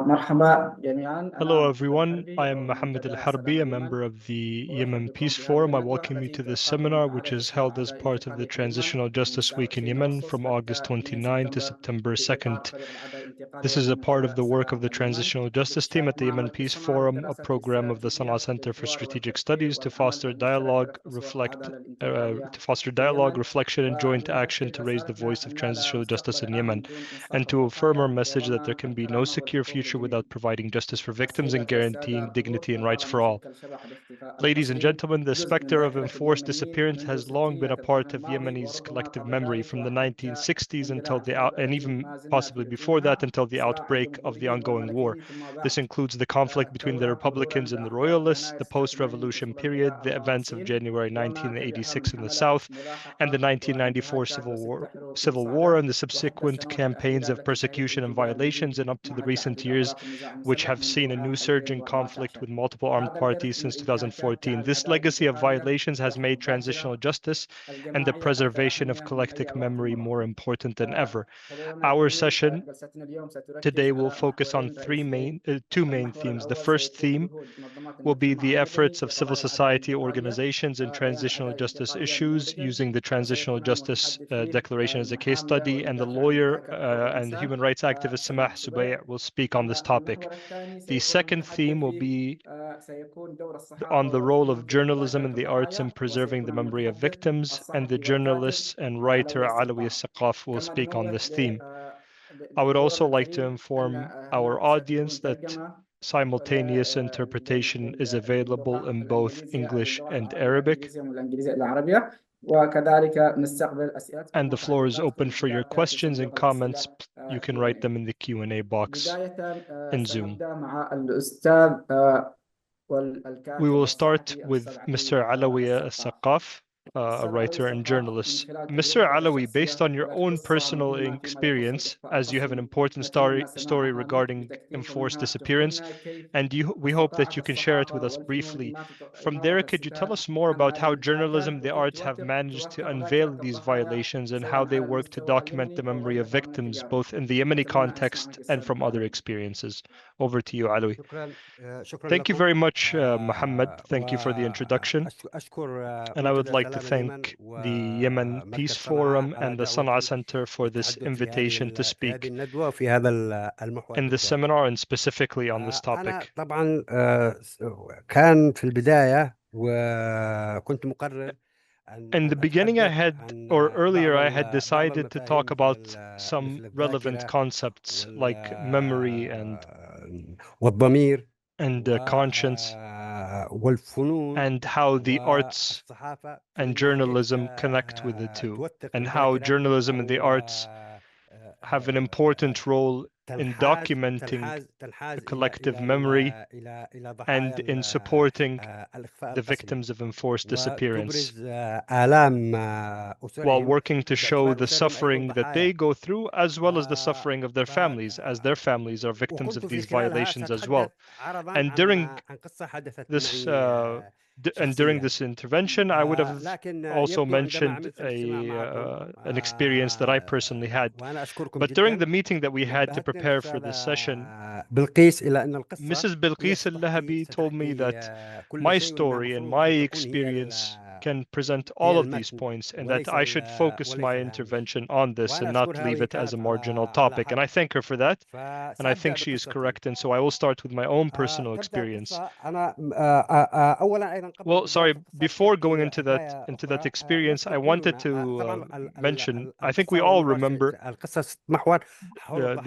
مرحبا جميعا. Hello أنا everyone, محمد I الحربي am Mohammed ومنتدى Al-Harbi, a سلام member اليمن of the Yemen وأحييكم Peace بهذه Forum. I الندوة welcome you to التي this تلقاكم seminar, من which إعادة is held اجتماع as أعضاء part of the اتحادية اليمن Transitional من Justice Week in 29 Yemen أغسطس from August حتى 2 29 to سبتمبر September في إطار 2nd. فريق الأعضاء الانتقالي This is a part of لمنتدى the work of the سلام اليمن Transitional Justice team at the Yemen Peace بالاستثمار Forum, a بالدراسة program of the الاستراتيجية Samah Center for والحوار Strategic والتفكير Studies والعمل بمشترك لرفع صوت العدالة الانتقالية في dialogue, اليمن. reflection, and joint action ولنؤكد to raise the voice رسالتنا of أن لا transitional justice مستقبل in آمن Yemen, دون إنصاف and to affirm our الضحايا message that there وضمان can be no الكرامة secure والحقوق future without للجميع. providing justice for victims and السيدات والسادة guaranteeing الحضور، dignity and rights for أرى all. تلك شبح الاختفاء Ladies and المصري gentlemen, the جزء من specter of ذاكرة enforced اليمنيين disappearance منذ has long been a ستينيات القرن part of الماضي Yemeni's وربما collective قبل memory ذلك from the وحتى 1960s until اندلاع the الحرب and التي even ما زلنا possibly في before that, ركونها، until the صراع outbreak of the الجمهوريين ongoing war. والملكيين ثم This بعد includes the conflict between the الثورة الأولى Republicans and the بعد Royalists, يناير the 86 post-revolution تصل period, النداء the events of 94 January وما تبعها من 1986 in the حملات south, and the ملاحقة 1994 وانتهاكات وست حروب في Civil War, صعدة، and the وحتى subsequent السنوات campaigns الأخيرة of التي شهدت persecution and امتداد violations, جديد and up to مع the recent التعدي years, الأغراق النزاع which المسلح have منذ seen a new عام surge in conflict 2014. with multiple armed هذا الإرث parties من since الانتهاكات 2014. جعل This الأداء legacy of الانتقالي violations has made والمباشرة transitional justice and the الجماعية أكثر preservation of أهمية من collective أي وقت memory مضى. more important than ever. حضورنا Our الكريم، session جلستنا اليوم ستركز today will على focus on محورين رئيسيين. two main المحور themes. The الأول first سيكون theme جهود منظمات will be المجتمع the efforts المدني of civil لقضايا الأعداء society الانتقالية organizations in بيان transitional الأعداء justice الانتقالية issues النموذجي، using the Transitional وسيكون Justice المتحدثين Declaration as a case المحامية study, and the والمدافع عن lawyer انتهاكات حقوق and the الإنسان human rights activist Samah سماح Subay سبيع. will speak on this topic. المحور الثاني The سيكون second theme will المتحدثين be سيكون دور الصحافة on the role والفنون of في journalism مذاكرة and the arts in الضحايا، preserving the وسيكون memory of المتحدث victims, and the الصحفي والكاتب journalist and writer علوي Alawi السقاف. Al-Saqqaf will كما speak on ننوه this theme. I would لحضورنا also like to الكريم أن inform our هناك ستكون audience that ترجمة simultaneous interpretation is available للغة in both الإنجليزية English للغات and العربية Arabic, الإنجليزية والإنجليزية العربية، وكذلك نستقبل أسئلتكم and the floor is وتعليقاتكم open for your بطريقة questions and صندوق الأسئلة comments. You can write Q&A. them in the Q&A box بداية in Zoom. سنبدأ مع الأستاذ We والكاتب will start والصحفي with الأستاذ Mr. علوي Alawi السقاف. Al-Saqqaf, a الأستاذ علوي writer and السقاف من journalist. خلال Mr. تجربته Alawi, based الشخصية on your يحكي own قصة personal مهمة فيما يخص experience, as you have an important نتمنى story سماعها منك regarding لتكتيف enforced منها disappearance, تخبرنا كيف and we hope that استطاعت you can share it الصحافة with us والفنون briefly. From there, could you tell us more عن about هذه how الانتهاكات journalism, the وكيف arts have managed to توثق unveil ذاكرة these الضحايا violations and how سواء they على work to المستوى document the اليمني أو memory of غيره أو victims, التجاري؟ both in the Yemeni نتمنى أن نسمع منك context and السرد from other التالي. experiences? Over to you, Alawi. شكرا Thank you لكم very much, Mohammed. Thank you for the introduction. وأشكر And I would منتدى like to سلام اليمن thank the Yemen Peace ومركز صنعاء Forum على and the Sana'a دعوتي Center for this للتحدث invitation to في هذه speak الندوة وفي هذا المحور in this بالذات. seminar and specifically on this أنا topic. طبعا كان في البداية وكنت مقرر In the beginning, earlier, I had decided to talk about some relevant concepts like memory والضمير and conscience and how the arts and journalism connect with the two, and how journalism and the arts have an important role in documenting the collective memory and in supporting the victims of enforced disappearance, while working to show the suffering that they go through as well as the suffering of their families, as their families are victims of these violations as well. And during this intervention, I would have also mentioned an experience that I personally had. But during the meeting that we had to prepare for this session, Mrs. Bilqis Al-Lahabi told me that my story and my experience can present all of these points, and that I should focus my intervention on this and not leave it as a marginal topic. And I thank her for that, and I think she is correct. And so I will start with my own personal experience. Well, sorry, before going into that experience, I wanted to mention, I think we all remember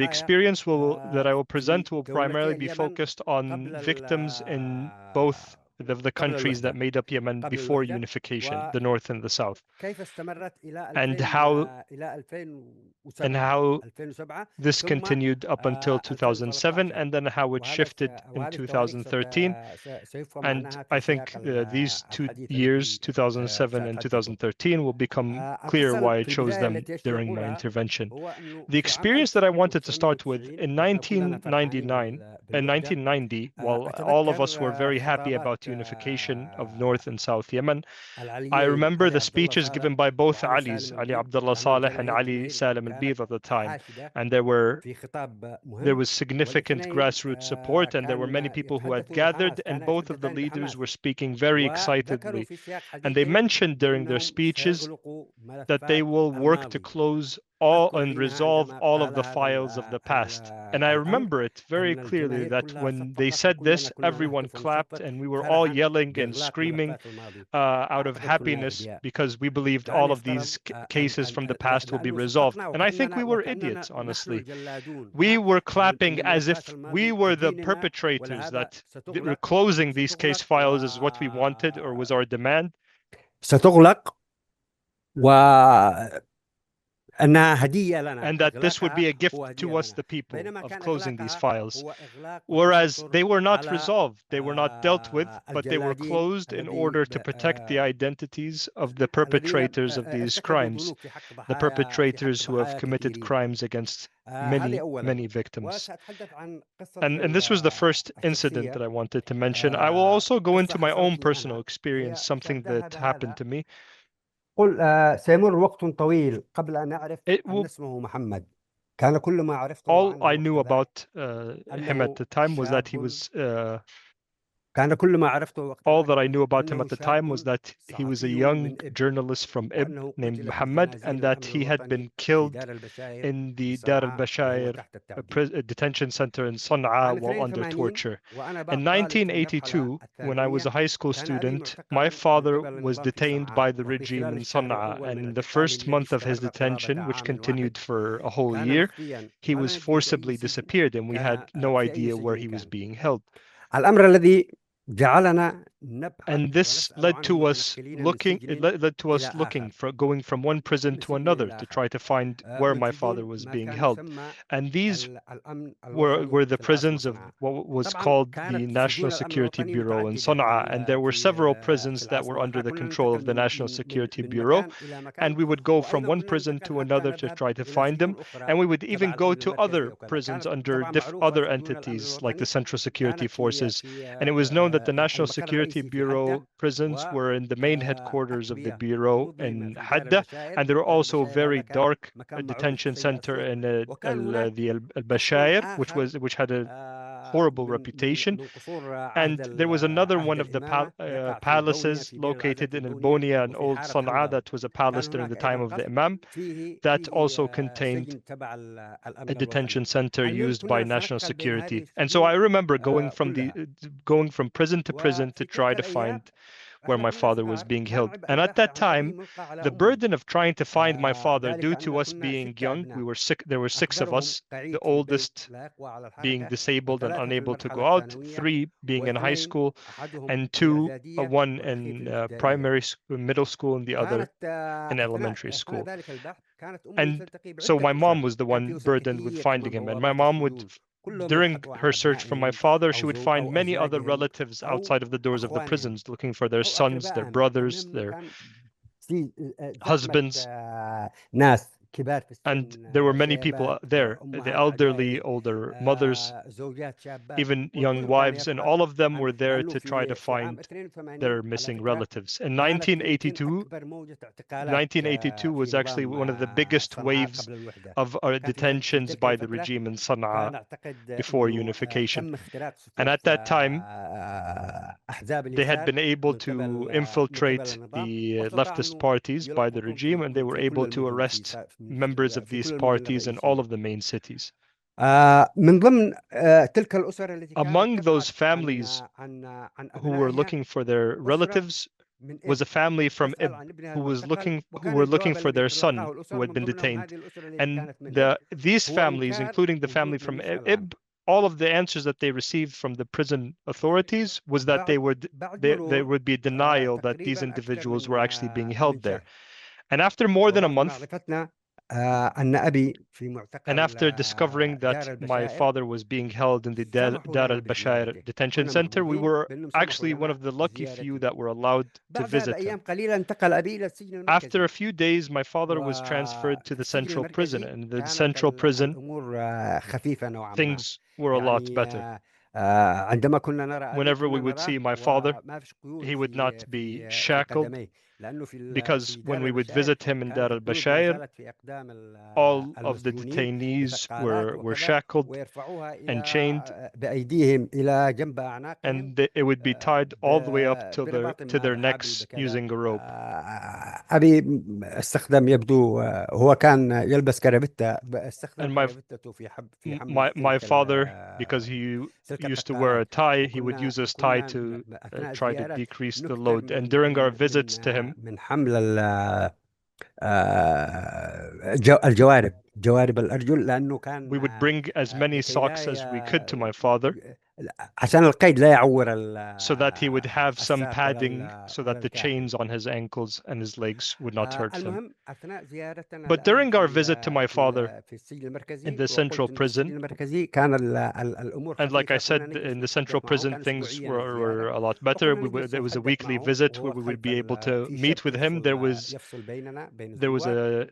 the experience that I will present will primarily be focused on victims in both of the countries that made up Yemen before unification, the north and the south, and how this continued up until 2007, and then how it shifted in 2013. And I think these 2 years, 2007 and 2013, will become clear why I chose them during my intervention. The experience that I wanted to start with, in 1999, in 1990, while all of us were very happy about unification of North and South Yemen, I remember the speeches given by both Alis, Ali Abdullah Saleh and Ali Salim al-Bid at the time, and there was significant grassroots support, and there were many people who had gathered, and both of the leaders were speaking very excitedly. And they mentioned during their speeches that they will work to close all and resolve all of the files of the past. And I remember it very clearly that when they said this, everyone clapped and we were all yelling and screaming out of happiness because we believed all of these cases from the past will be resolved. And I think we were idiots, honestly. We were clapping as if we were the perpetrators, that were closing these case files is what we wanted or was our demand. ستغلق and that this would be a gift to us, the people, of closing these files. Whereas they were not resolved, they were not dealt with, but they were closed in order to protect the identities of the perpetrators of these crimes, the perpetrators who have committed crimes against many victims. And this was the first incident that I wanted to mention. I will also go into my own personal experience, something that happened to me. سيمر وقت طويل قبل أن أعرف أن اسمه محمد. كان كل ما عرفته all I knew about him at the time was that he was all that I knew about him at the time was that he was a young journalist from Ib named Mohammed, and that he had been killed in the Dar al-Bashair detention center in Sana'a while under torture. In 1982, when I was a high school student, my father was detained by the regime in Sana'a, and in the first month of his detention, which continued for a whole year, he was forcibly disappeared, and we had no idea where he was being held. And this led to us looking for going from one prison to another to try to find where my father was being held. And these were the prisons of what was called the National Security Bureau in Sana'a. And there were several prisons that were under the control of the National Security Bureau. And we would go from one prison to another to try to find them. And we would even go to other prisons under other entities like the Central Security Forces. And it was known that the National Security Bureau prisons were in the main headquarters of the Bureau in Hadda, and there were also a very dark detention center in the Al-Bashair, which had a horrible reputation. And there was another one of the palaces located in Al-Bonia and Old Sana'a that was a palace during the time of the Imam that also contained a detention center used by national security. And so I remember going from prison to prison to try to find where my father was being held. And at that time, the burden of trying to find my father, due to us being young, there were 6 of us, the oldest being disabled and unable to go out, 3 being in high school, and 1 in middle school, and the other in elementary school. And so my mom was the one burdened with finding him, and my mom would, during her search for my father, she would find many other relatives outside of the doors of the prisons looking for their sons, their brothers, their husbands. And there were many people there, the elderly, older mothers, even young wives, and all of them were there to try to find their missing relatives. In 1982 was actually one of the biggest waves of detentions by the regime in Sana'a before unification. And at that time, they had been able to infiltrate the leftist parties by the regime, and they were able to arrest members of these parties in all of the main cities. Among those families who were looking for their relatives was a family from Ib who were looking for their son who had been detained. And these families, including the family from Ib, all of the answers that they received from the prison authorities was that there would be denial that these individuals were actually being held there. And after more than a month, and after discovering that my father was being held in the Dar al-Bashair detention center, we were actually one of the lucky few that were allowed to visit him. After a few days, my father was transferred to the central prison, and in the central prison, things were a lot better. Whenever we would see my father, he would not be shackled, because when we would visit him in Dar al-Bashair, all of the detainees were shackled and chained, and it would be tied all the way up to their necks using a rope. أبي استخدم يبدو هو كان يلبس كرافته استخدم And كرافتته في my father, because he used to wear a tie, he would use his tie to try to decrease the load. And during our visits to him, من حمل جوارب الأرجل لأنه كان we would bring as many socks as we could to my father, عشان القيد لا يعور so that he would have some padding so that the chains on his ankles and his legs would not hurt him. But during our visit to my father in the central prison, and like I said, in the central prison, things were a lot better. There was a weekly visit where we would be able to meet with him. There was a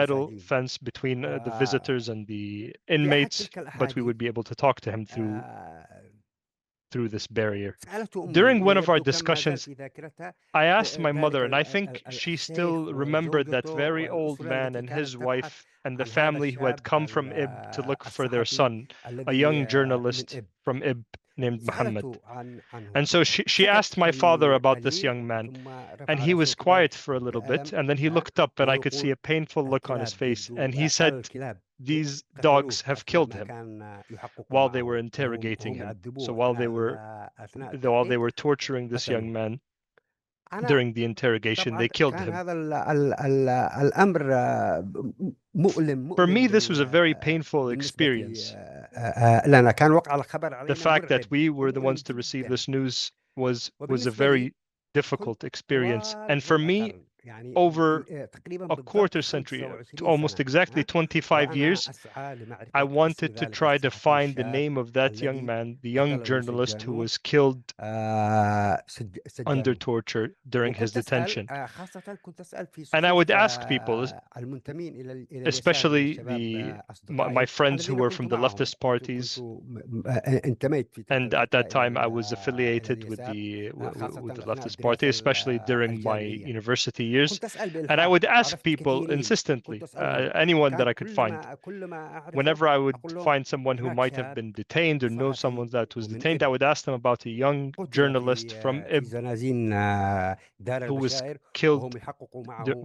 metal fence between the visitors and the inmates, but we would be able to talk to him through this barrier. During one of our discussions, I asked my mother, and I think she still remembered that very old man and his wife and the family who had come from Ib to look for their son, a young journalist from Ib named Mohammed. And so she asked my father about this young man, and he was quiet for a little bit, and then he looked up, and I could see a painful look on his face, and he said, "These dogs have killed him," while they were interrogating him. So while they were torturing this young man during the interrogation, they killed him. For me, this was a very painful experience. The fact that we were the ones to receive this news was a very difficult experience. And for me, over a quarter century, almost exactly 25 years, I wanted to try to find the name of that young man, the young journalist who was killed under torture during his detention. And I would ask people, especially my friends who were from the leftist parties, and at that time I was affiliated with the leftist party, especially during my university years. And I would ask people insistently, anyone that I could find. Whenever I would find someone who might have been detained or know someone that was detained, I would ask them about a young journalist from Ib who was killed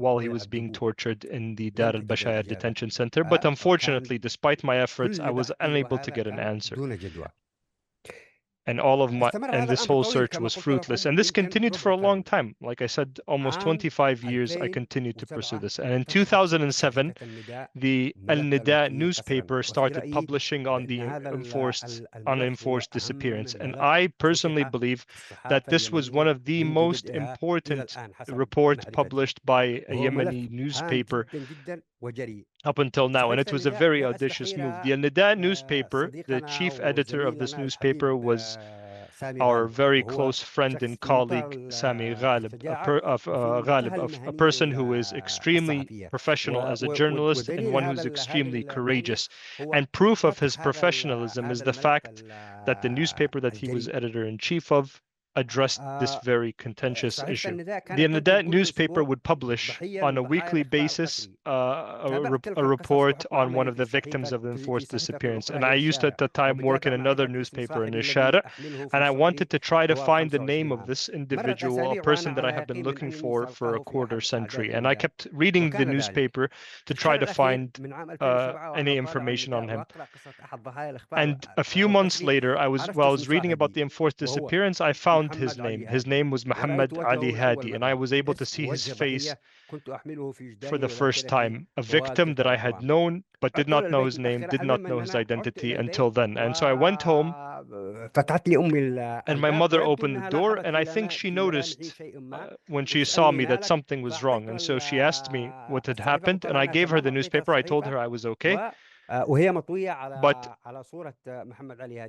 while he was being tortured in the Dar al-Bashair detention center. But unfortunately, despite my efforts, I was unable to get an answer. And this whole search was fruitless. And this continued for a long time. Like I said, almost 25 years, I continued to pursue this. And in 2007, the Al-Nida newspaper started publishing on the unenforced disappearance. And I personally believe that this was one of the most important reports published by a Yemeni newspaper up until now, and it was a very audacious move. The Al-Nida newspaper, the chief editor of this newspaper was our very close friend and colleague, Samah Subay, a person who is extremely professional as a journalist and one who's extremely courageous. And proof of his professionalism is the fact that the newspaper that he was editor-in-chief of addressed this very contentious issue. The Al-Nida newspaper would publish on a weekly basis a report on one of the victims of the enforced disappearance. And I used to at the time work in another newspaper in Ishara, and I wanted to try to find the name of this individual, a person that I have been looking for a quarter century. And I kept reading the newspaper to try to find any information on him. And a few months later, while I was reading about the enforced disappearance, I found his name. His name was Mohammed Al-Harbi, and I was able to see his face for the first time. A victim that I had known, but did not know his name, did not know his identity until then. And so I went home, and my mother opened the door, and I think she noticed when she saw me that something was wrong. And so she asked me what had happened, and I gave her the newspaper. I told her I was okay. but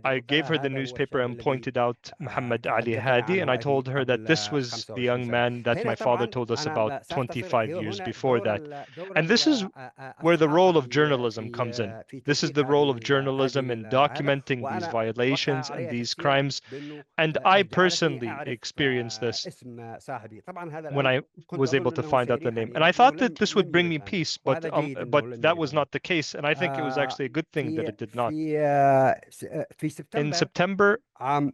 I gave her the newspaper and pointed out Mohammed Ali Hadi, and I told her that this was the young man that my father told us about 25 years before that. And this is where the role of journalism comes in. This is the role of journalism in documenting these violations and these crimes. And I personally experienced this when I was able to find out the name. And I thought that this would bring me peace, but that was not the case. And I think it was actually a good thing that it did not. In September of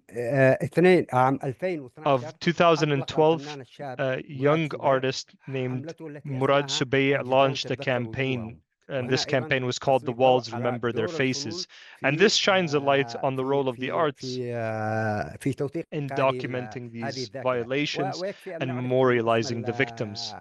2012, a young artist named Mohammed Subay launched a campaign, and this campaign was called The Walls Remember Their Faces. And this shines a light on the role of the arts in documenting these violations and memorializing the victims.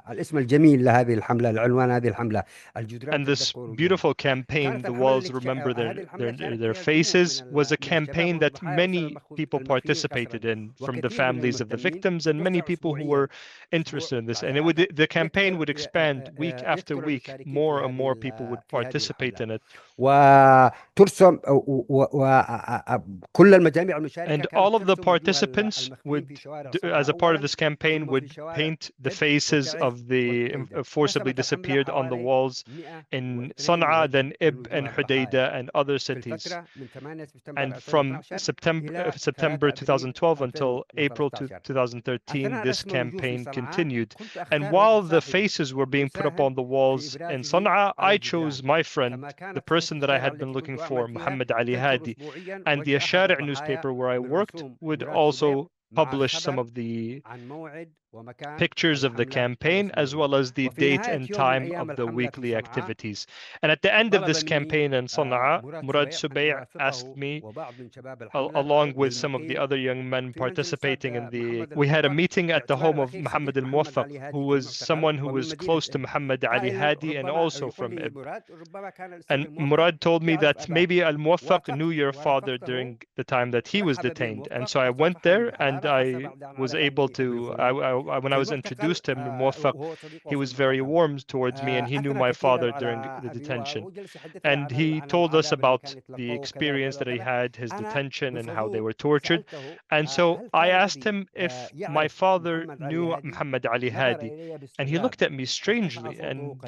And this beautiful campaign, The Walls Remember Their Faces, was a campaign that many people participated in, from the families of the victims and many people who were interested in this. And the campaign would expand week after week. More and more people would participate in it. And all of the participants would, as a part of this campaign, would paint the faces of the forcibly disappeared on the walls in Sana'a, then Ib and Hudaydah and other cities. And from September 2012 until April 2013, this campaign continued. And while the faces were being put up on the walls in Sana'a, I chose my friend, the person that I had been looking for, Mohammed Ali Hadi. And the Ashari' newspaper where I worked would also publish some of the pictures of the campaign, as well as the date and time of the weekly activities. And at the end of this campaign in Sana'a, Mohammed Subay asked me, along with some of the other young men participating in we had a meeting at the home of Mohammed Al-Muwaffaq, who was someone who was close to Mohammed Ali Hadi and also from Ib. And Murad told me that maybe Al-Muwaffaq knew your father during the time that he was detained. And so I went there and I was able to, when I was introduced to him, Muwaffaq, he was very warm towards me and he knew my father during the detention. And he told us about the experience that he had, his detention and how they were tortured. And so I asked him if my father knew Muhammad Ali Hadi. And he looked at me strangely and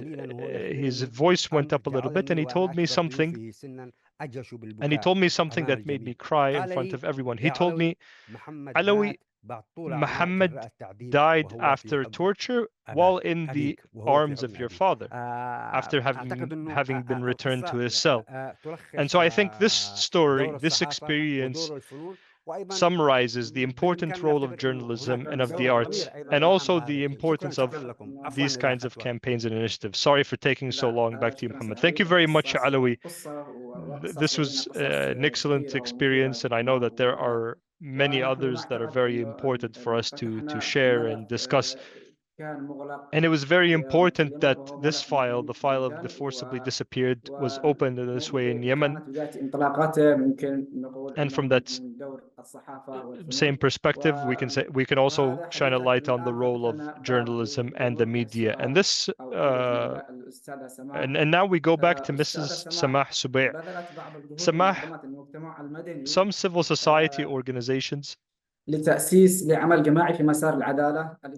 his voice went up a little bit and he told me something. And he told me something that made me cry in front of everyone. He told me, Alawi, Muhammad died after torture while in the arms of your father, after having been returned to his cell. And so I think this story, this experience, summarizes the important role of journalism and of the arts, and also the importance of these kinds of campaigns and initiatives. Sorry for taking so long. Back to you, Mohammed. Thank you very much, Alawi. This was an excellent experience, and I know that there are many others that are very important for us to share and discuss. And it was very important that this file, the file of the forcibly disappeared, was opened in this way in Yemen. And from that same perspective, we can also shine a light on the role of journalism and the media. And this and now we go back to Mrs. Samah Subay. Samah, some civil society organizations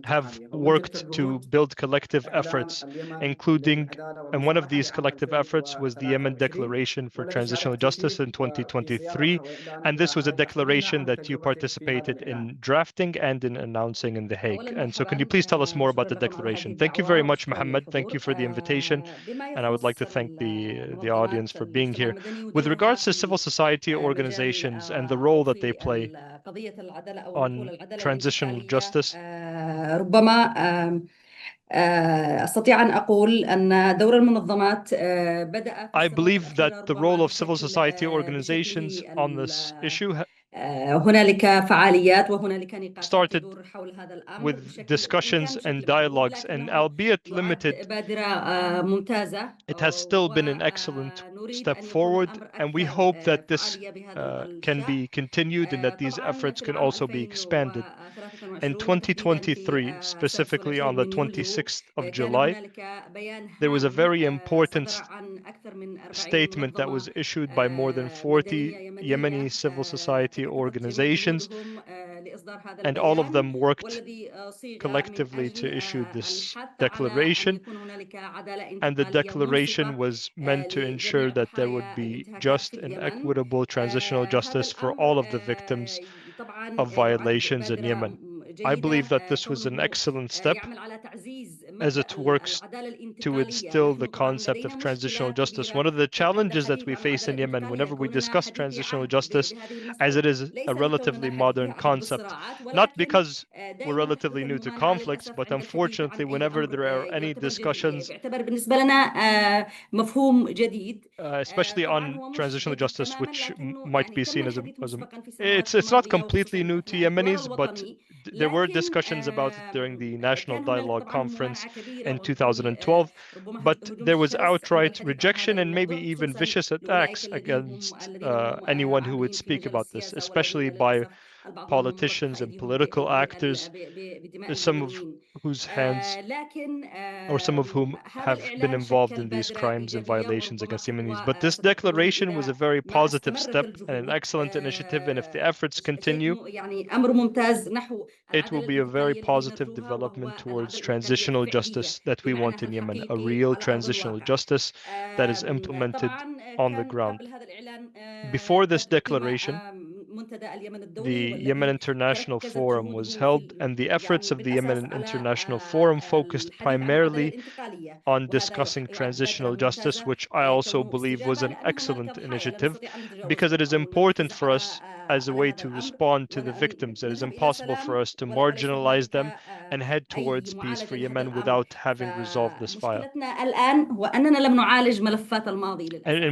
have worked to build collective efforts, including, and one of these collective efforts was the Yemen Declaration for Transitional Justice in 2023. And this was a declaration that you participated in drafting and in announcing in The Hague. And so can you please tell us more about the declaration? Thank you very much, Mohammed. Thank you for the invitation. And I would like to thank the audience for being here. With regards to civil society organizations and the role that they play on transitional justice, I believe that the role of civil society organizations on this issue started with discussions and dialogues, and albeit limited, it has still been an excellent step forward, and we hope that this can be continued and that these efforts can also be expanded. In 2023, specifically on the 26th of July, there was a very important statement that was issued by more than 40 Yemeni civil society organizations, and all of them worked collectively to issue this declaration. And the declaration was meant to ensure that there would be just and equitable transitional justice for all of the victims of violations in Yemen. I believe that this was an excellent step, as it works to instill the concept of transitional justice. One of the challenges that we face in Yemen whenever we discuss transitional justice, as it is a relatively modern concept, not because we're relatively new to conflicts, but unfortunately, whenever there are any discussions, especially on transitional justice, which might be seen as it's not completely new to Yemenis, but there were discussions about it during the National Dialogue Conference in 2012, but there was outright rejection and maybe even vicious attacks against anyone who would speak about this, especially by politicians and political actors, some of whose hands or some of whom have been involved in these crimes and violations against Yemenis. But this declaration was a very positive step and an excellent initiative, and if the efforts continue, it will be a very positive development towards transitional justice that we want in Yemen, a real transitional justice that is implemented on the ground. Before this declaration, the Yemen International Forum was held, and the efforts of the Yemen International Forum focused primarily on discussing transitional justice, which I also believe was an excellent initiative, because it is important for us as a way to respond to the victims. It is impossible for us to marginalize them and head towards peace for Yemen without having resolved this file. And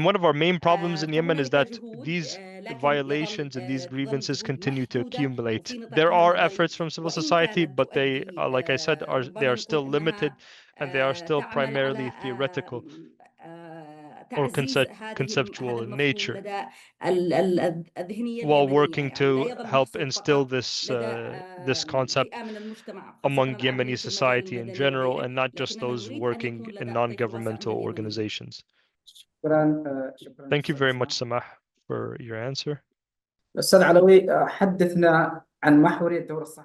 one of our main problems in Yemen is that these violations and these grievances continue to accumulate. There are efforts from civil society, but they, like I said, they are still limited, and they are still primarily theoretical or conceptual in nature, while working to help instill this concept among Yemeni society in general, and not just those working in non-governmental organizations. Thank you very much, Samah, for your answer.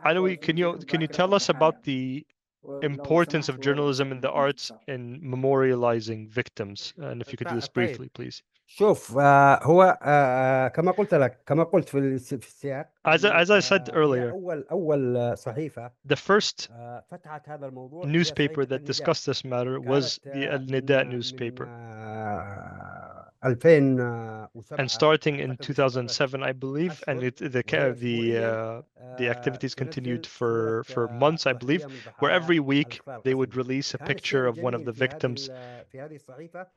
Alawi, can you tell us about the importance of journalism in the arts in memorializing victims, and if you could do this briefly, please. شوف هو كما قلت في السياق, as I said earlier, أول صحيفة the first فتحت هذا الموضوع newspaper that discussed this matter was the Al-Nida newspaper. 2007, and starting in 2007, I believe, and the activities continued for months, I believe, where every week they would release a picture of one of the victims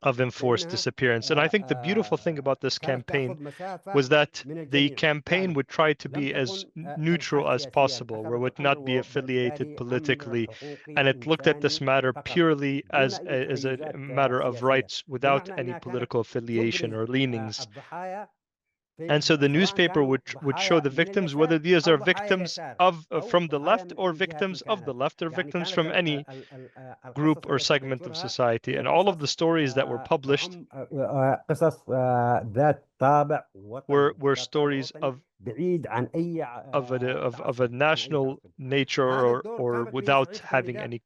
of enforced disappearance. And I think the beautiful thing about this campaign was that the campaign would try to be as neutral as possible, where it would not be affiliated politically, and it looked at this matter purely as a matter of rights without any political affiliation or leanings. And so the newspaper would show the victims, whether these are victims from the left or victims of the left or victims from any group or segment of society. And all of the stories that were published were stories of a national nature or without having any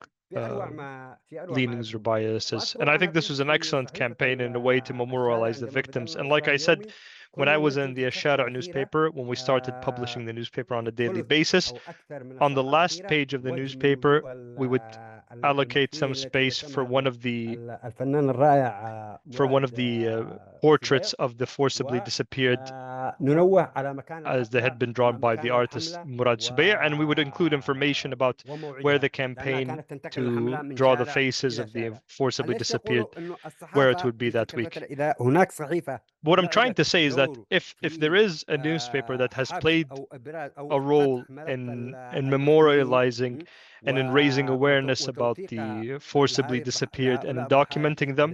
leanings or biases. And I think this was an excellent campaign in a way to memorialize the victims. And like I said, when I was in the Ashara newspaper, when we started publishing the newspaper on a daily basis, on the last page of the newspaper, we would allocate some space for one of the portraits of the forcibly disappeared, as they had been drawn by the artist Mohammed Subay, and we would include information about where the campaign to draw the faces of the forcibly disappeared, where it would be that week. what I'm trying to say is that if there is a newspaper that has played a role in memorializing and in raising awareness about the forcibly disappeared and in documenting them,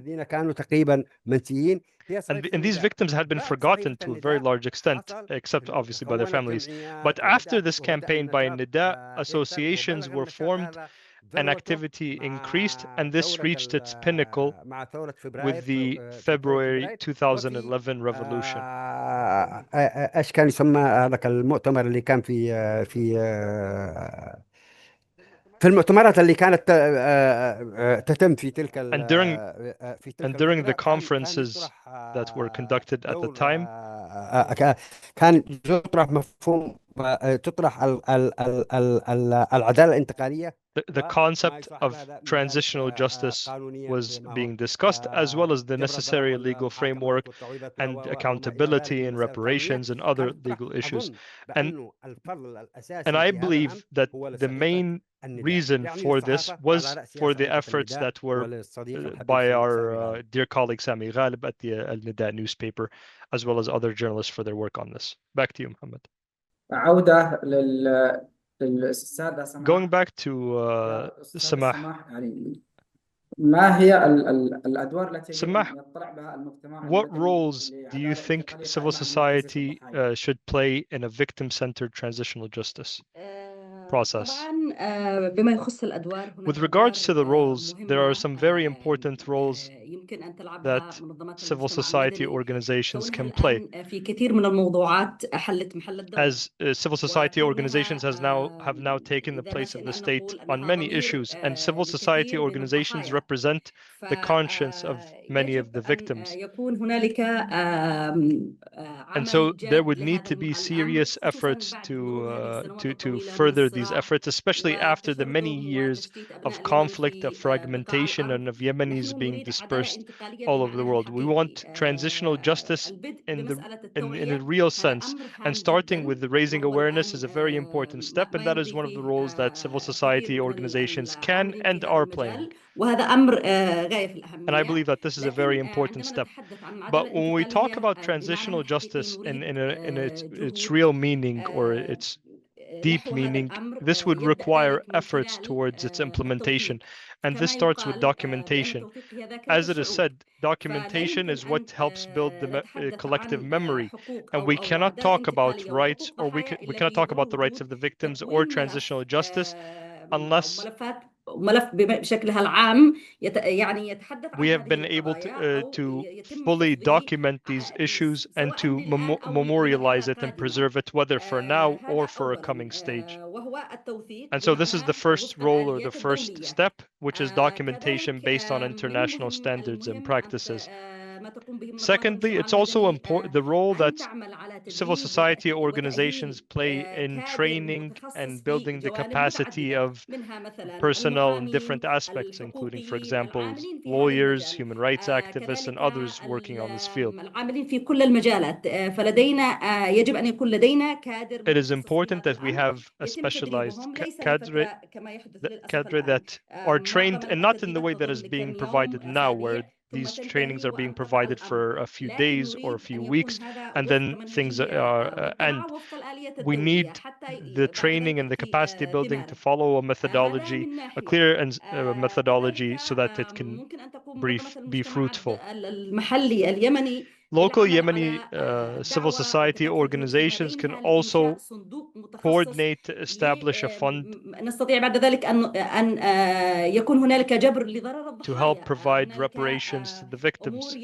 and these victims had been forgotten to a very large extent, except obviously by their families. But after this campaign by Nida, associations were formed and activity increased, and this reached its pinnacle with the February 2011 revolution. ايش كان يسمى هذاك المؤتمر اللي كان في المؤتمرات اللي كانت تتم في تلك and during the conferences that were conducted at the time, كان يطرح مفهوم تطرح العدالة الانتقالية. The concept of transitional justice was being discussed, as well as the necessary legal framework and accountability and reparations and other legal issues. And I believe that the main reason for this was for the efforts that were by our dear colleague Sami Ghalib at the Al-Nida newspaper, as well as other journalists for their work on this. Back to you, Mohammed. عودة Going back to Samah. ما هي الأدوار التي Samah, يطلع بها المجتمع what roles do you think civil society should play in a victim-centered transitional justice process? With regards to the roles, there are some very important roles that civil society organizations can play. As civil society organizations have now taken the place of the state on many issues, and civil society organizations represent the conscience of many of the victims. And so there would need to be serious efforts to further these efforts, especially after the many years of conflict, of fragmentation, and of Yemenis being dispersed all over the world. We want transitional justice in a real sense, and starting with the raising awareness is a very important step, and that is one of the roles that civil society organizations can and are playing. And I believe that this is a very important step. But when we talk about transitional justice in its real meaning or its deep meaning, this would require efforts towards its implementation. And this starts with documentation. As it is said, documentation is what helps build the collective memory. And we cannot talk about rights, or we cannot talk about the rights of the victims or transitional justice unless we have been able to fully document these issues and to memorialize it and preserve it, whether for now or for a coming stage. And so this is the first role or the first step, which is documentation based on international standards and practices. Secondly, it's also important the role that civil society organizations play in training and building the capacity of personnel in different aspects, including, for example, lawyers, human rights activists, and others working on this field. It is important that we have a specialized cadre that are trained, and not in the way that is being provided now, where these trainings are being provided for a few days or a few weeks, and then things end. We need the training and the capacity building to follow a methodology, a clear methodology, so that it can be fruitful. Local Yemeni civil society organizations can also coordinate to establish a fund to help provide reparations to the victims.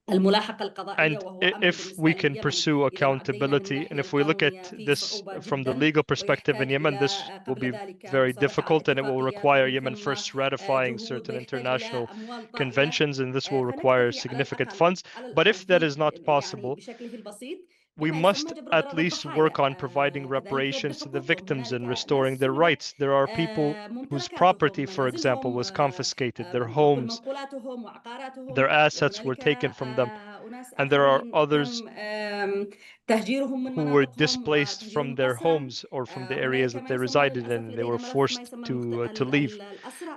And if we can pursue accountability, and if we look at this from the legal perspective in Yemen, this will be very difficult, and it will require Yemen first ratifying certain international conventions, and this will require significant funds. But if that is not possible, we must at least work on providing reparations to the victims and restoring their rights. There are people whose property, for example, was confiscated, their homes, their assets were taken from them, and there are others who were displaced from their homes or from the areas that they resided in. They were forced to leave.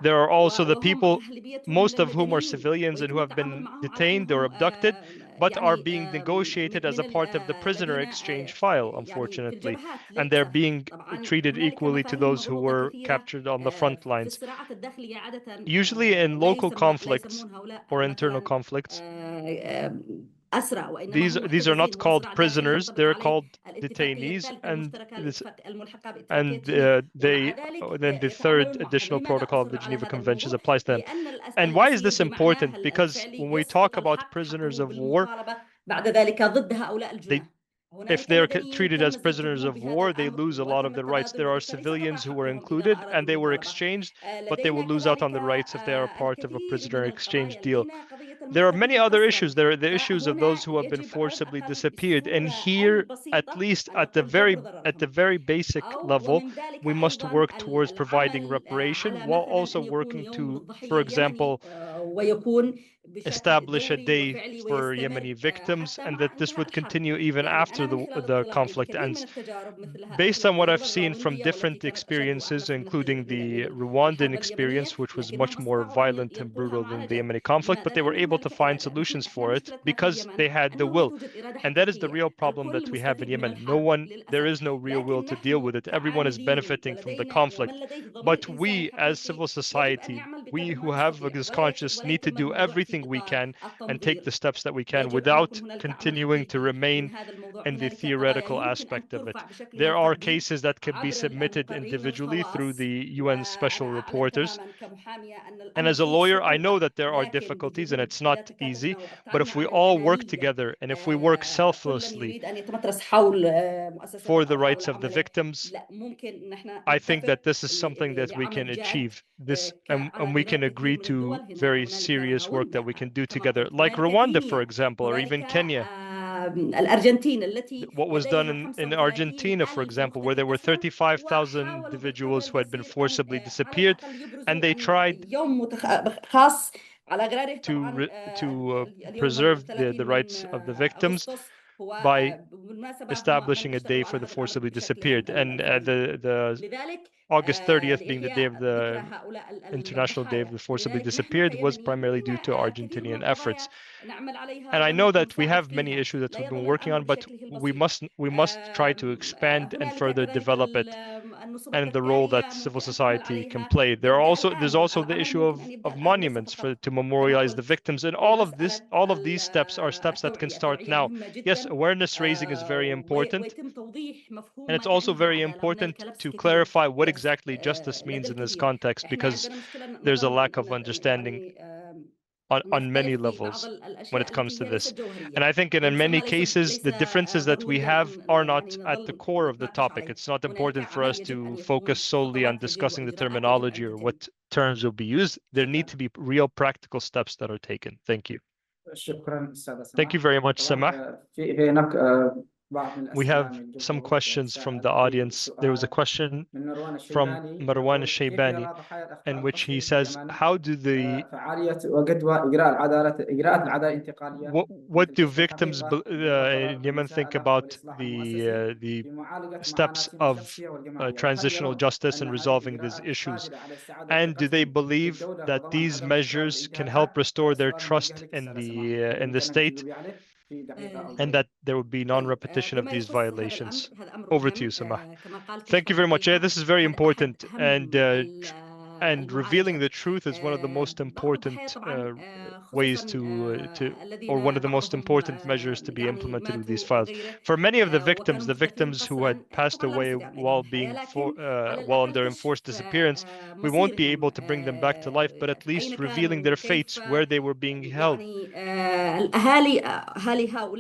There are also the people, most of whom are civilians and who have been detained or abducted, but are being negotiated as a part of the prisoner exchange file, unfortunately. And they're being treated equally to those who were captured on the front lines. Usually in local conflicts or internal conflicts, these are not called prisoners, they're called detainees, and then the third additional protocol of the Geneva Conventions applies to them. And why is this important? Because when we talk about prisoners of war, if they're treated as prisoners of war, they lose a lot of their rights. There are civilians who were included and they were exchanged, but they will lose out on the rights if they are part of a prisoner exchange deal. There are many other issues. There are the issues of those who have been forcibly disappeared. And here, at least at the very basic level, we must work towards providing reparation while also working to, for example, establish a day for Yemeni victims, and that this would continue even after the conflict ends. Based on what I've seen from different experiences, including the Rwandan experience, which was much more violent and brutal than the Yemeni conflict, but they were able to find solutions for it because they had the will. And that is the real problem that we have in Yemen. There is no real will to deal with it. Everyone is benefiting from the conflict. But we, as civil society, we who have this conscience need to do everything we can and take the steps that we can without continuing to remain in the theoretical aspect of it. There are cases that can be submitted individually through the UN special reporters. And as a lawyer, I know that there are difficulties and it's not easy, but if we all work together and if we work selflessly for the rights of the victims, I think that this is something that we can achieve. And we can agree to very serious work that we can do together, like Rwanda, for example, or even Kenya. What was done in Argentina, for example, where there were 35,000 individuals who had been forcibly disappeared, and they tried to preserve the rights of the victims by establishing a day for the forcibly disappeared. And the August 30th being the day of the International Day of the Forcibly Disappeared was primarily due to Argentinian efforts. And I know that we have many issues that we've been working on, but we must try to expand and further develop it and the role that civil society can play. There's also the issue of monuments to memorialize the victims, and all of these steps are steps that can start now. Yes, awareness raising is very important, and it's also very important to clarify what exactly justice means in this context, because there's a lack of understanding on many levels when it comes to this. And I think in many cases, the differences that we have are not at the core of the topic. It's not important for us to focus solely on discussing the terminology or what terms will be used. There need to be real practical steps that are taken. Thank you. Thank you very much, Samah. We have some questions from the audience. There was a question from Marwan Al-Shaybani in which he says, how do what do victims in Yemen think about the steps of transitional justice and resolving these issues? And do they believe that these measures can help restore their trust in the state, and that there would be non-repetition of these violations? Over to you, Samah. Thank you very much. Yeah, this is very important, and revealing the truth is one of the most important ways or one of the most important measures to be implemented with these files. For many of the victims who had passed away while under enforced disappearance, we won't be able to bring them back to life, but at least revealing their fates, where they were being held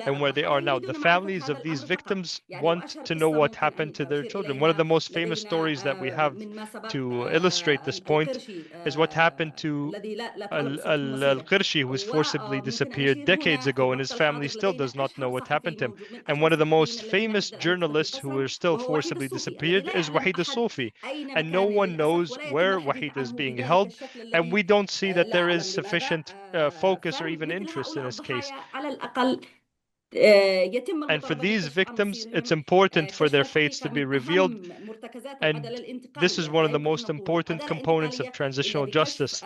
and where they are now. The families of these victims want to know what happened to their children. One of the most famous stories that we have to illustrate this point is what happened to Al-Qirshi, who was forcibly disappeared decades ago, and his family still does not know what happened to him. And one of the most famous journalists who are still forcibly disappeared is Wahid Al-Sufi, and no one knows where Wahid is being held, and we don't see that there is sufficient focus or even interest in his case. And for these victims, it's important for their fates to be revealed. And this is one of the most important components of transitional justice.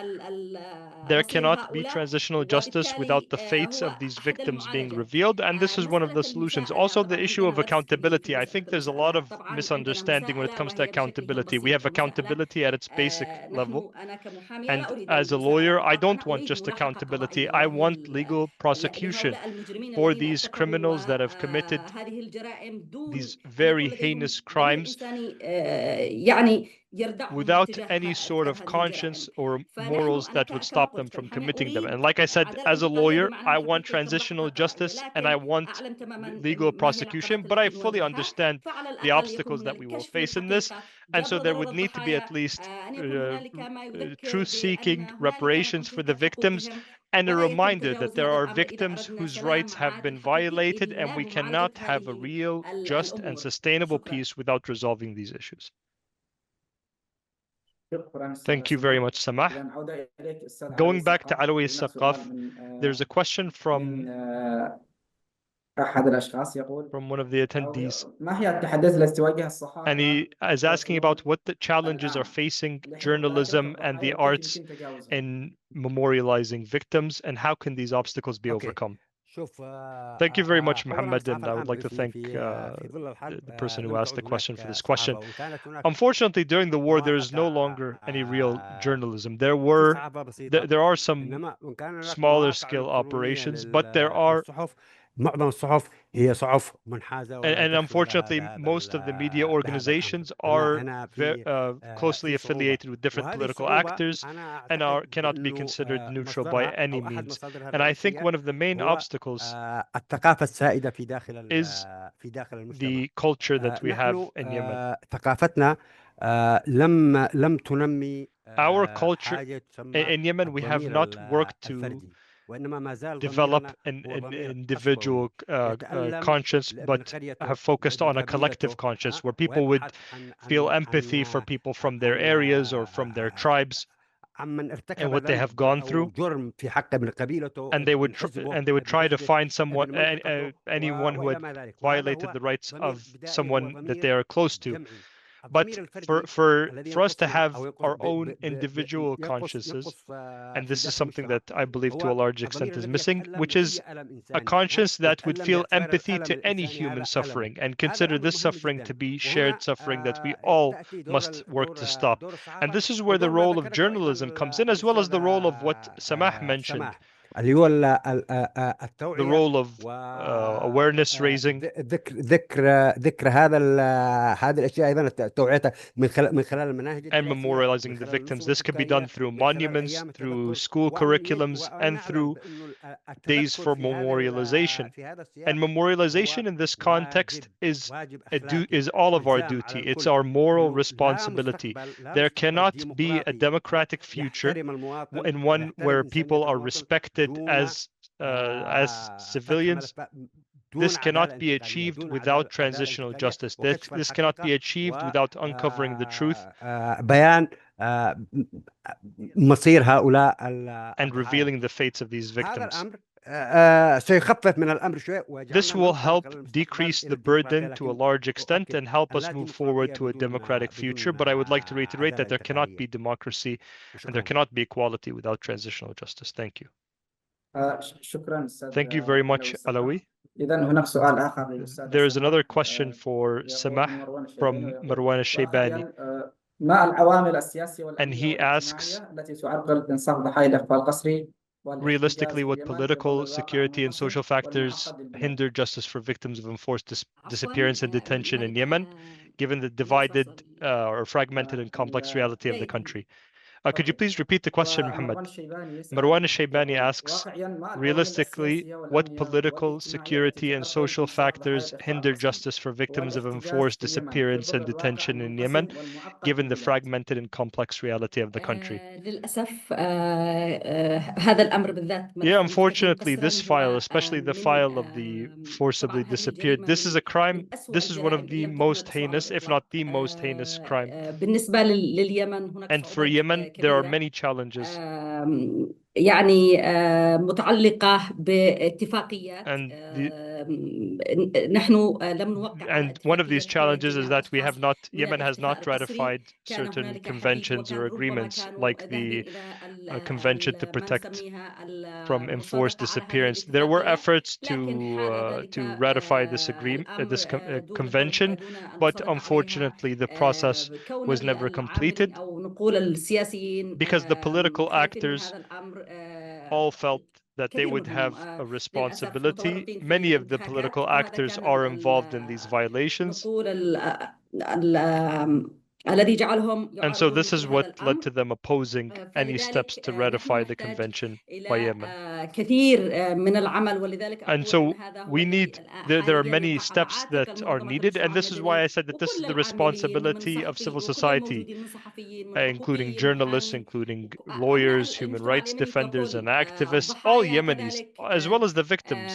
There cannot be transitional justice without the fates of these victims being revealed. And this is one of the solutions. Also, the issue of accountability. I think there's a lot of misunderstanding when it comes to accountability. We have accountability at its basic level. And as a lawyer, I don't want just accountability. I want legal prosecution for these criminals that have committed these very heinous crimes without any sort of conscience or morals that would stop them from committing them. And like I said, as a lawyer, I want transitional justice and I want legal prosecution, but I fully understand the obstacles that we will face in this. And so there would need to be at least truth-seeking reparations for the victims and a reminder that there are victims whose rights have been violated, and we cannot have a real, just, and sustainable peace without resolving these issues. Thank you very much, Samah. Going back to Alawi Al-Saqqaf, there's a question from one of the attendees, and he is asking about what the challenges are facing journalism and the arts in memorializing victims, and how can these obstacles be overcome? Thank you very much, Mohammed, and I would like to thank the person who asked the question for this question. Unfortunately, during the war, there is no longer any real journalism. There are some smaller scale operations, but there are. And unfortunately, most of the media organizations are closely affiliated with different political actors and cannot be considered neutral by any means. And I think one of the main obstacles is the culture that we have in Yemen. Our culture in Yemen, we have not worked to develop an individual conscience, but have focused on a collective conscience where people would feel empathy for people from their areas or from their tribes and what they have gone through, and they would try to find someone, anyone who had violated the rights of someone that they are close to. But for us to have our own individual consciences, and this is something that I believe to a large extent is missing, which is a conscience that would feel empathy to any human suffering and consider this suffering to be shared suffering that we all must work to stop. And this is where the role of journalism comes in, as well as the role of what Samah mentioned, the role of awareness raising and memorializing the victims. This can be done through monuments, through school curriculums, and through days for memorialization. And memorialization in this context is all of our duty. It's our moral responsibility. There cannot be a democratic future in one where people are respected as civilians. This cannot be achieved without transitional justice. This cannot be achieved without uncovering the truth and revealing the fates of these victims. This will help decrease the burden to a large extent and help us move forward to a democratic future. But I would like to reiterate that there cannot be democracy and there cannot be equality without transitional justice. Thank you. Thank you very much, Alawi. There is another question for Samah from Marwan Al-Shaybani. And he asks, realistically, what political, security, and social factors hinder justice for victims of enforced disappearance and detention in Yemen, given the divided or fragmented and complex reality of the country? Could you please repeat the question, Mohammed? Marwan Al-Shaybani asks, realistically, what political, security, and social factors hinder justice for victims of enforced disappearance and detention in Yemen, given the fragmented and complex reality of the country? Yeah, unfortunately, this file, especially the file of the forcibly disappeared, this is a crime. This is one of the most heinous, if not the most heinous crime. And for Yemen, there are many challenges. يعني متعلقة باتفاقيات نحن لم نوقع على one of these اتفاقية challenges is that الأشخاص Yemen has not الاتفاق القسري ratified كانوا certain هنالك conventions حديث or وكان ربما agreements كانوا like ذاهبين the إلى Convention to ما protect نسميها from enforced المصادقة على هذه disappearance. There were الاتفاقية efforts لكن حال ذلك to ratify this الأمر convention, دون but المصادقة عليها unfortunately the process كون was never العاملين completed أو نقول السياسيين because the political خايفين من actors هذا الأمر all felt that they كثير would منهم have a للأسف responsibility. متورطين Many في of the انتهاكات political وهذا actors كان are involved in these violations. نقول الذي جعلهم And so يعارضون this is مثل هذا what led الأمر to them opposing any steps فلذلك to نحن ratify the نحتاج convention by إلى Yemen. كثير من العمل ولذلك And أقول أن so هذا هو we الذي need, there are حاليا many يقع على steps عاتق that are المنظمات needed. And المجتمع this is why المدني I said that this is وكل the العاملين ومن responsibility of صحفي civil وكل society, الموجودين من صحفيين من including حقوقيين journalists, محامين including أبناء lawyers, human المجتمع rights اليمني defenders and ككل activists, all الضحايا Yemenis, كذلك as well as the victims.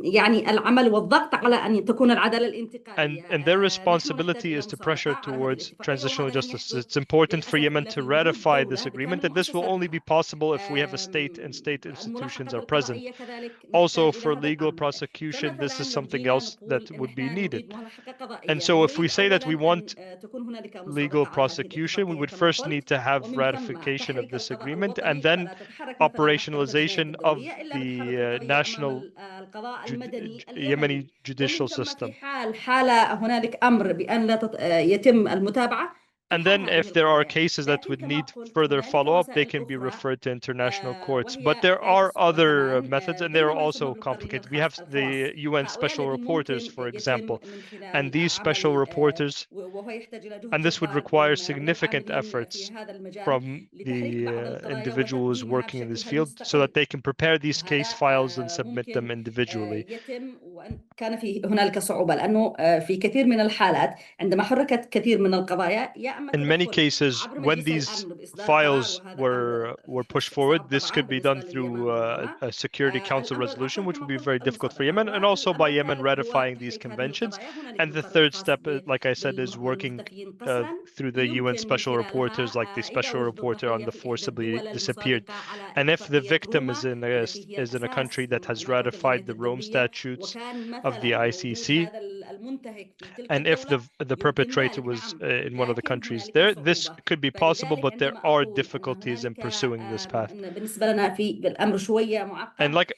يعني العمل والضغط على أن تكون العدالة الانتقالية And their نحن نحتاج responsibility إلى is to مصادقة pressure على هذه towards الاتفاقية transitional وهذا لن justice. يحدث It's important for للأسف Yemen إلا to في وجود ratify دولة this agreement, بكامل and this will only be مؤسساتها possible if we have a state and state institutions الملاحقة are present. القضائية كذلك Also, نحتاج إلى for هذا legal الأمر prosecution, this فمثلا is لو something جينا else نقول that إن would be إحنا needed. نريد ملاحقة And قضائية so if we نريد say that أولا we want أن تكون هنالك legal مصادقة على هذه prosecution, we الاتفاقية would كما first قلت need to have ومن ثم ratification of تحريك this القضاء agreement and الوطني then فلا تتحرك مثلا محكمة الجنايات operationalization of الدولية إلا بالتحرك the القضية أمام national القضاء المدني Yemeni اليمني ومن judicial ثم في system. حال هنالك أمر بأن لا يتم المتابعة And تحال then هذه if there are القضايا cases that لكن would كما need قلت further هنالك follow-up, they وسائل can be أخرى referred to international courts. But وهي there are other وكمان methods, and they are بينما يسمى also بالقرين complicated. We have الخواص the UN هؤلاء special الذين reporters, ممكن for يتم example, من and خلال these special عمل reporters, وهو يحتاج إلى جهد and this would جبار require من significant العاملين في efforts هذا المجال from لتحريك بعض the القضايا individuals وتقديمها working in this بشكلها field so that المستقل they can prepare these case وهذا files and submit them ممكن individually. يتم وأن كان في هنالك صعوبة لأنه في كثير من الحالات عندما حركت كثير من القضايا يا أما In many تدخل cases, عبر when مجلس these الأمن بإصدار قرار files وهذا أمر were pushed صعب forward, this طبعا could be done بالنسبة لليمن through ربما a Security Council الأمر resolution, الآخر which would كما be قلت very difficult for المصادقة Yemen, and also by والأمر Yemen الثالث هو ratifying these تحريك هذه conventions. القضايا هنالك And the القرار third الخاص step, like I said, is working بالمختفيين قسرا through the UN يمكن من special reporters, خلالها like the إذا special وجد reporter on الضحية the في إحدى forcibly الدول disappeared. المصادقة على And if the اتفاقية victim is روما in والتي هي a country الأساس that has نافذة ratified الجنايات the Rome الدولية statutes وكان of the مثلا وجود ICC, هذا المنتهك في تلك and if الدولة the يمكن perpetrator ذلك was نعم in one of the لكن countries هنالك there, this صعوبة could be possible, فلذلك but there عندما are أقول أن difficulties in هنالك pursuing this path. بالنسبة لنا في الأمر شوية And معقد like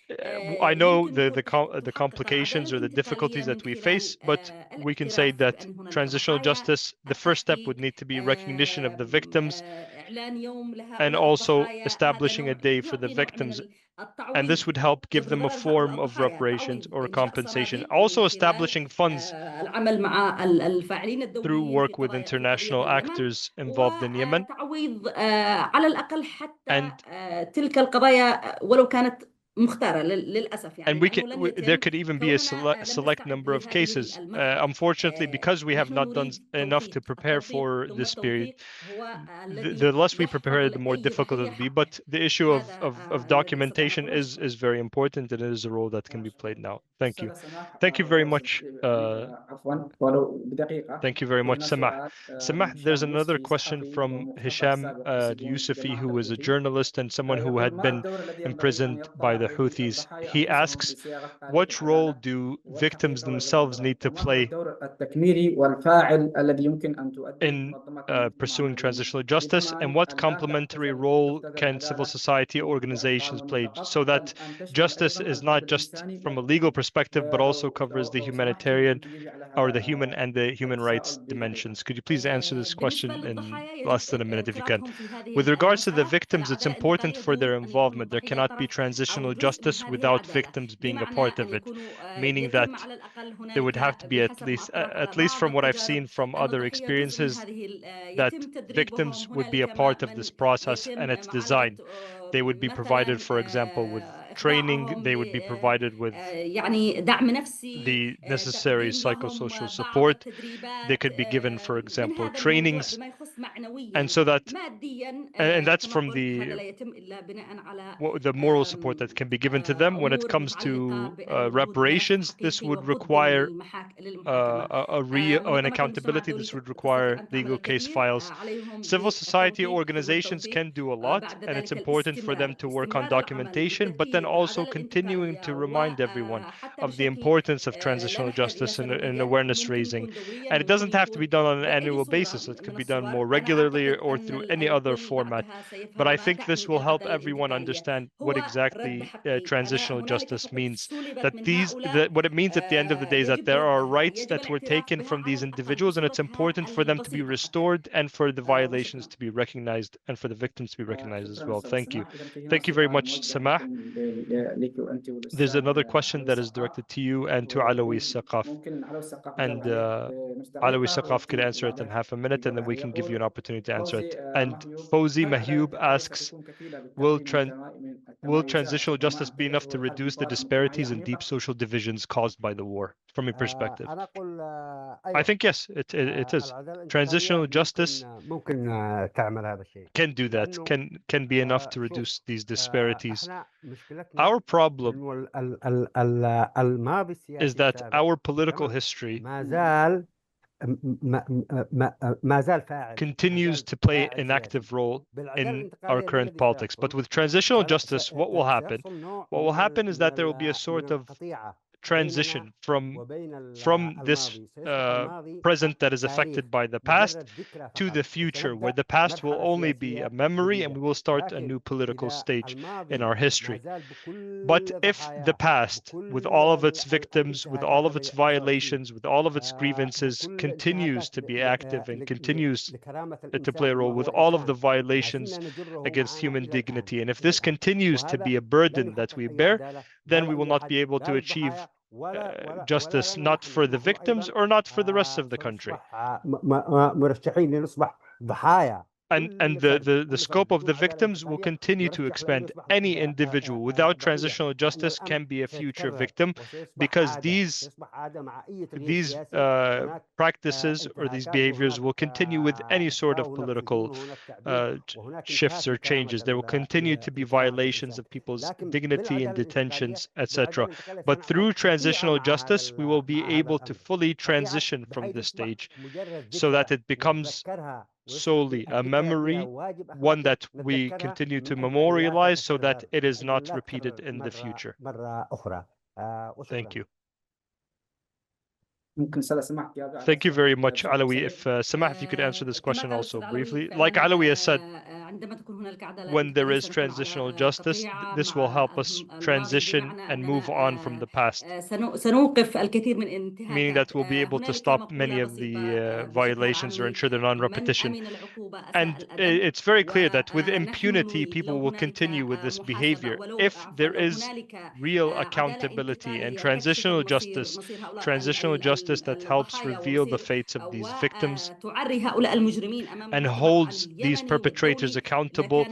I know يمكن the تحقق complications العدالة or the الانتقالية difficulties من that we خلال face, but we can say الاعتراف that بأن هنالك transitional ضحايا justice, the first step would التحقيق need to be recognition of the victims إعلان يوم and لهؤلاء also الضحايا هذا establishing a نوع day for the يعطي نوع من victims. And التعويض this would help give them a بضرر هؤلاء form of الضحايا reparations التعويض or إنشاء compensation. صناديق من Also خلال establishing funds العمل مع الفاعلين through الدوليين work with في قضية international اليمن actors involved in Yemen. وتعويض على الأقل حتى And تلك القضايا ولو كانت مختارة للأسف يعني we لأنه لن there يتم could even be a كوننا لم select نستعد number of لهذه cases. المرحلة Unfortunately, because we have نحن not done نريد enough to توثيق prepare التوثيق for ثم this period, التوثيق هو the الذي less we prepare, يحفظ the more لأي difficult it ضحية will be. حقه But the issue وهذا of الذي أستطيع documentation أقوله وشكرا is very important, and it is a role that can be played now. Thank you. أستاذة سماح Thank you very much. عفوا ولو بدقيقة. Thank you very much, هنا Samah. سؤال Samah, من there's شان another يوسفي question صحفي from ومختبر Hisham سابق بالسجون في Yusufi, جماعة who is a الحوثي. journalist and someone who يقول had ما been الدور الذي ينبغي أن imprisoned يقطع by the عليه Houthis. الضحايا He أنفسهم asks, بصياغة آلية what role العدالة do victims والحقيقة themselves والجبر، need to وما هو play الدور التكميلي والفاعل الذي يمكن أن تؤديه in منظمات المجتمع pursuing المدني transitional justice, and لضمان what أن لا complementary تختزل role can civil العدالة society في organizations القانون play فقط، so بل that أن تشمل justice أيضا is الجانب not just الإنساني from a legal والحقوقي. perspective, but also covers the لو سمحتي humanitarian تجيبي على or the human هذا and the human rights التساؤل بدقيقة. dimensions. Could you please answer this بالنسبة question in للضحايا يجب less than a minute if you can? انخراطهم في هذه With regards to the المسألة victims, it's فالعدالة important الانتقالية for their دون أن يكون involvement. There الضحية cannot be طرف أو transitional جزء من justice هذه without العدالة victims being a بمعنى part أن of it, يكونوا meaning that يتم على الأقل there would have هنالك to be بحسب ما اعترف at least بعض from what I've التجارب seen from أن other الضحية جزء من experiences, هذه that يتم تدريبهم victims would be هنالك a part of من this process يتم and its معالجة design. They would be provided, مثلا for example, with training, they would be provided with the necessary psychosocial support. They could be given, for example, trainings, and so that, and that's from the moral support that can be given to them. When it comes to reparations, this would require an accountability. This would require legal case files. Civil society organizations can do a lot, and it's important for them to work on documentation, but then also continuing to remind everyone of the importance of transitional justice and awareness raising. And it doesn't have to be done on an annual basis. It could be done more regularly or through any other format. But I think this will help everyone understand what exactly transitional justice means. What it means at the end of the day is that there are rights that were taken from these individuals, and it's important for them to be restored and for the violations to be recognized and for the victims to be recognized as well. Thank you. Thank you very much, Samah. There's another question that is directed to you and to Alawi Al-Saqqaf. And Alawi Al-Saqqaf could answer it in half a minute, and then we can give you an opportunity to answer it. And Fawzi Mahyoub asks, will transitional justice be enough to reduce the disparities and deep social divisions caused by the war, from your perspective? I think yes, it is. Transitional justice can do that, can be enough to reduce these disparities. Our problem is that our political history continues to play an active role in our current politics. But with transitional justice, what will happen? What will happen is that there will be a sort of transition from this present that is affected by the past to the future, where the past will only be a memory and we will start a new political stage in our history. But if the past, with all of its victims, with all of its violations, with all of its grievances, continues to be active and continues to play a role with all of the violations against human dignity, and if this continues to be a burden that we bear, then we will not be able to achieve justice, not for the victims or not for the rest of the country. And the scope of the victims will continue to expand. Any individual without transitional justice can be a future victim, because these practices or these behaviors will continue with any sort of political shifts or changes. There will continue to be violations of people's dignity and detentions, etc. But through transitional justice, we will be able to fully transition from this stage so that it becomes solely a memory, one that we continue to memorialize so that it is not repeated in the future. Thank you. Thank you very much, Alawi. If Samah, if you could answer this question also briefly. Like Alawi has said, when there is transitional justice, this will help us transition and move on from the past, meaning that we'll be able to stop many of the violations or ensure their non-repetition. And it's very clear that with impunity, people will continue with this behavior. If there is real accountability and transitional justice that helps reveal the fates of these victims and holds these perpetrators accountable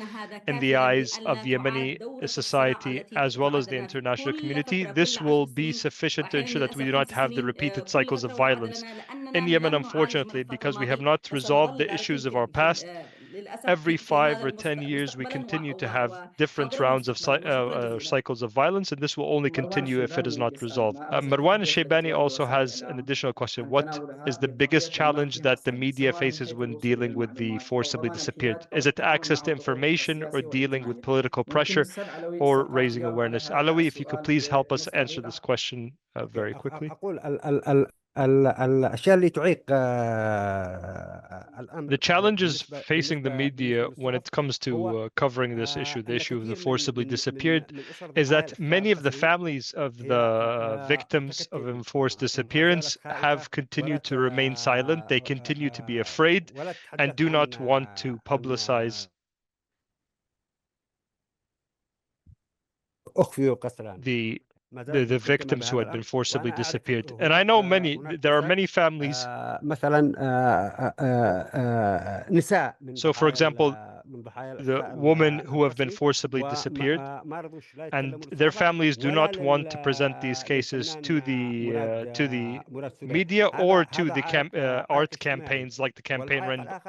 in the eyes of Yemeni society as well as the international community, this will be sufficient to ensure that we do not have the repeated cycles of violence. In Yemen, unfortunately, because we have not resolved the issues of our past, every 5 or 10 years we continue to have different rounds of cycles of violence, and this will only continue if it is not resolved. Marwan Shaybani also has an additional question. What is the biggest challenge that the media faces when dealing with the forcibly disappeared? Is it access to information or dealing with political pressure or raising awareness? Alawi, if you could please help us answer this question very quickly. The challenges facing the media when it comes to covering this issue, the issue of the forcibly disappeared, is that many of the families of the victims of enforced disappearance have continued to remain silent. They continue to be afraid and do not want to publicize the the victims who had been forcibly disappeared. And I know there are many families. So, for example, the women who have been forcibly disappeared, and their families do not want to present these cases to the media or to the art campaigns like the campaign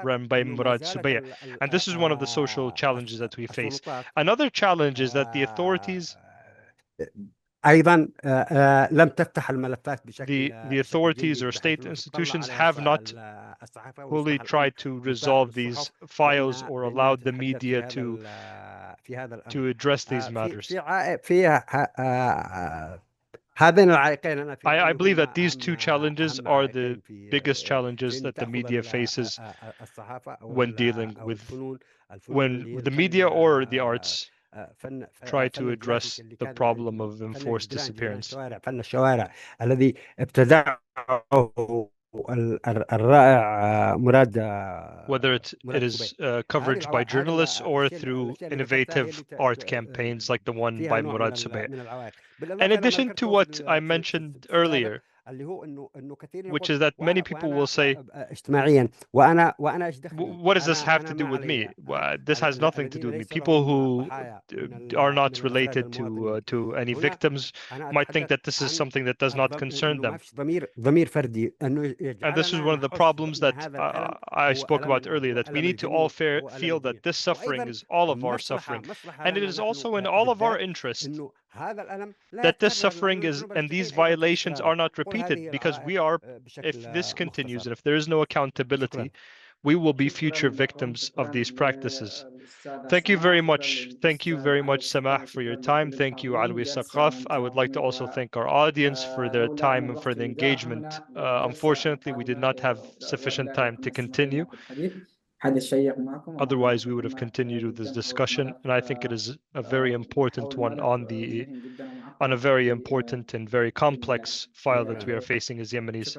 run by Mohammed Subay. And this is one of the social challenges that we face. Another challenge is that the authorities أيضا لم تفتح الملفات the authorities or state institutions have not fully tried to resolve these files or allowed the media to address these matters. I believe that these two challenges are the biggest challenges that the media faces when dealing with, when the media or the arts try to address the problem of enforced disappearance. فن الشوارع الذي ابتدعه الرائع مراد, whether it is coverage by journalists or through innovative art campaigns like the one by Mohammed Subay. In addition to what I mentioned earlier, which is that many people will say, what does this have to do with me? This has nothing to do with me. People who are not related to any victims might think that this is something that does not concern them. And this is one of the problems that I spoke about earlier, that we need to all feel that this suffering is all of our suffering. And it is also in all of our interest that this suffering is and these violations are not repeated, because we are, if this continues and if there is no accountability, we will be future victims of these practices. Thank you very much. Thank you very much, Samah, for your time. Thank you, Alawi Al-Saqqaf. I would like to also thank our audience for their time and for the engagement. Unfortunately, we did not have sufficient time to continue. Otherwise, we would have continued with this discussion, and I think it is a very important one on a very important and very complex file that we are facing as Yemenis.